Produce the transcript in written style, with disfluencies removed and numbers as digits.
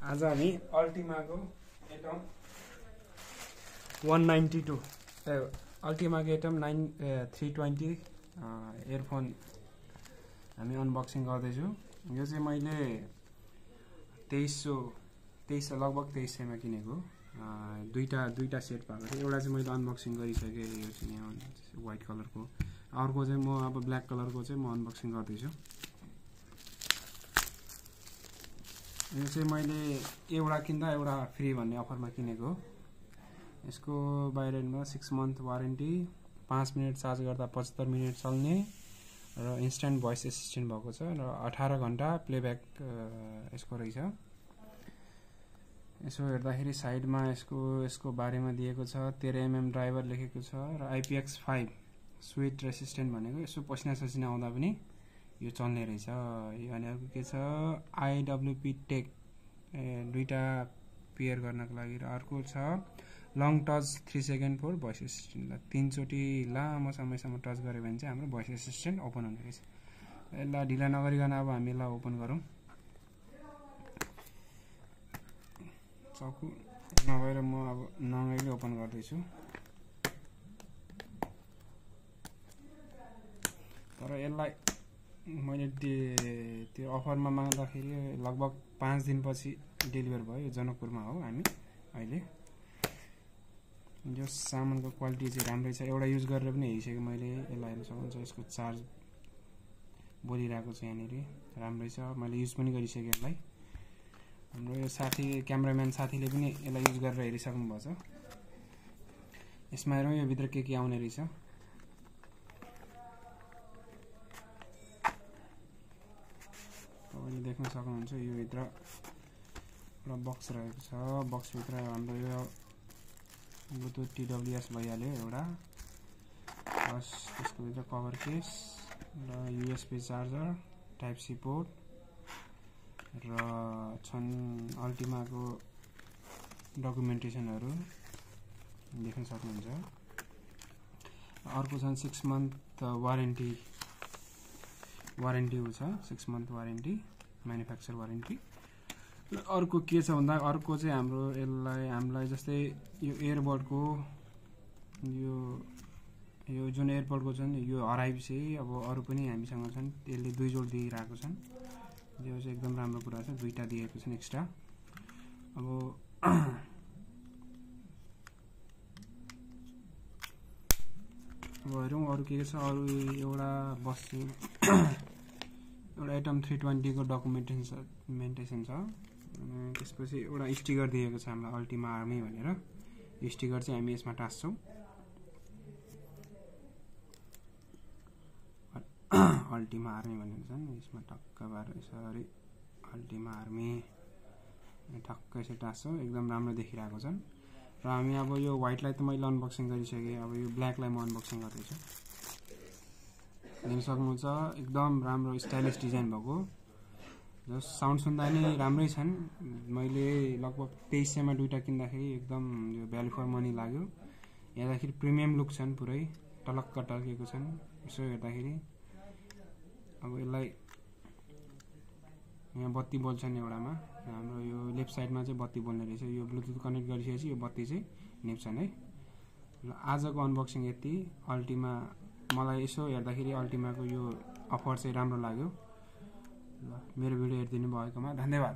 आज हामी अल्टिमाको atom 192 अल्टिमाको atom 320 earphone हामी अनबक्सिङ गर्दैछु। यो चाहिँ मैले 2300 लगभग 2300 मा किनेको। दुईटा सेट भएको थियो। एउटा चाहिँ मैले अनबक्सिङ गरिसकेँ, यो चाहिँ यहाँ व्हाइट कलरको। अर्को चाहिँ म अब ब्ल्याक कलरको चाहिँ म अनबक्सिङ गर्दैछु। यो चाहिँ मैले एउटा किन्दा एउटा फ्री भन्ने अफरमा किनेको। यसको बाहिरमा 6 मन्थ वारेन्टी, 5 मिनट चार्ज गर्दा 75 मिनट चल्ने र इन्स्ट्यान्ट भोइस एसिस्टेन्ट भएको छ र 18 घण्टा प्लेब्याक यसको रहेछ। यसो हेर्दाखेरि साइडमा यसको बारेमा दिएको छ। 13 mm ड्राइभर लेखेको छ र IPX5 स्विट रेसिस्टेन्ट भनेको। यसो पसिना ससिना आउँदा पनि यो चल्ने रहेछ। यो अनि अर्को के छ, IWP टेक दुईटा पेयर गर्नको लागि। र अर्को छ long touch 3 second for voice assistant. 3 चोटि लामो समयसम्म टच गऱ्यो भने चाहिँ हाम्रो भोइस एसिस्टेन्ट ओपन हुने रहेछ। यसलाई ढिला नगरिकन अब हामी यसलाई ओपन गरौँ। चकु नभएर म अब नङैले ओपन गर्दैछु। तर यसलाई मैले त्यो अफरमा माग्दाखेरि लगभग 5 दिनपछि डेलिभर भयो। जनकपुरमा हो हामी अहिले। यो सामानको क्वालिटी चाहिँ राम्रै छ। एउटा युज गरेर पनि हेरिसकेँ मैले। यसलाई हेर्न सक्नुहुन्छ, यसको चार्ज बोलिरहेको छ यहाँनिर, राम्रै छ। मैले युज पनि गरिसकेँ यसलाई। हाम्रो यो साथी क्यामेराम्यान साथीले पनि यसलाई युज गरेर हेरिसक्नु भएको छ। यसमा हेरौँ यो भित्र के आउने रहेछ। तपाईँले देख्न सक्नुहुन्छ यो भित्र एउटा बक्स रहेको छ। बक्सभित्र हाम्रो यो ब्लुटुथ TWS भइहाल्यो एउटा, प्लस त्यसको भित्र कभर केस र USB charger, type C port र छन् अल्टिमाको डकुमेन्टेसनहरू देख्न सक्नुहुन्छ। अर्को छन् 6 मन्थ वारेन्टी छ, 6 मन्थ वारेन्टी, म्यानुफ्याक्चर वारेन्टी। र अर्को के छ भन्दा, अर्को चाहिँ हामीलाई जस्तै यो एयरबडको यो जुन एयरबडको छन् यो हराएपछि अब अरू पनि हामीसँग छन्। यसले 2 जोड दिइरहेको छन्। यो चाहिँ एकदम राम्रो कुरा छ। 2टा दिएको छन् एक्स्ट्रा। अब हेरौँ अरू के छ। अरू एउटा बस्छु एउटा एटम 320 को डकुमेन्टेसन छ। त्यसपछि एउटा स्टिकर दिएको छ हामीलाई अल्टिमा आर्मी भनेर। यो स्टिकर चाहिँ हामी यसमा टाँस्छौँ। अल्टिमा आर्मी भनेको छन् यसमा टक्क भएर यसरी अल्टिमा आर्मी ठक्क यसरी टाँस्छौँ। एकदम राम्रो देखिरहेको छन्। र हामी अब यो व्हाइटलाई त मैले अनबक्सिङ गरिसकेँ। अब यो ब्ल्याकलाई म अनबक्सिङ गर्दैछु। हेर्न सक्नुहुन्छ एकदम राम्रो स्टाइलिस डिजाइन भएको। जस साउन्ड सुन्दा नि राम्रै छन्। मैले लगभग 2300 मा दुईटा किन्दाखेरि एकदम यो भ्यालु फर मनी लाग्यो। हेर्दाखेरि प्रिमियम लुक छन्, पुरै टलक्क टल्केको छन्। यसो हेर्दाखेरि अब यसलाई यहाँ बत्ती बल्छन् एउटामा। हाम्रो यो लेफ्ट साइडमा चाहिँ बत्ती बल्ने रहेछ। यो ब्लुटुथ कनेक्ट गरिसकेपछि यो बत्ती चाहिँ निप्छन् है। र आजको अनबक्सिङ यति। अल्टिमा मलाई यसो हेर्दाखेरि अल्टिमाको यो अफर चाहिँ राम्रो लाग्यो। ल मेरो भिडियो हेरिदिनु भएकोमा धन्यवाद।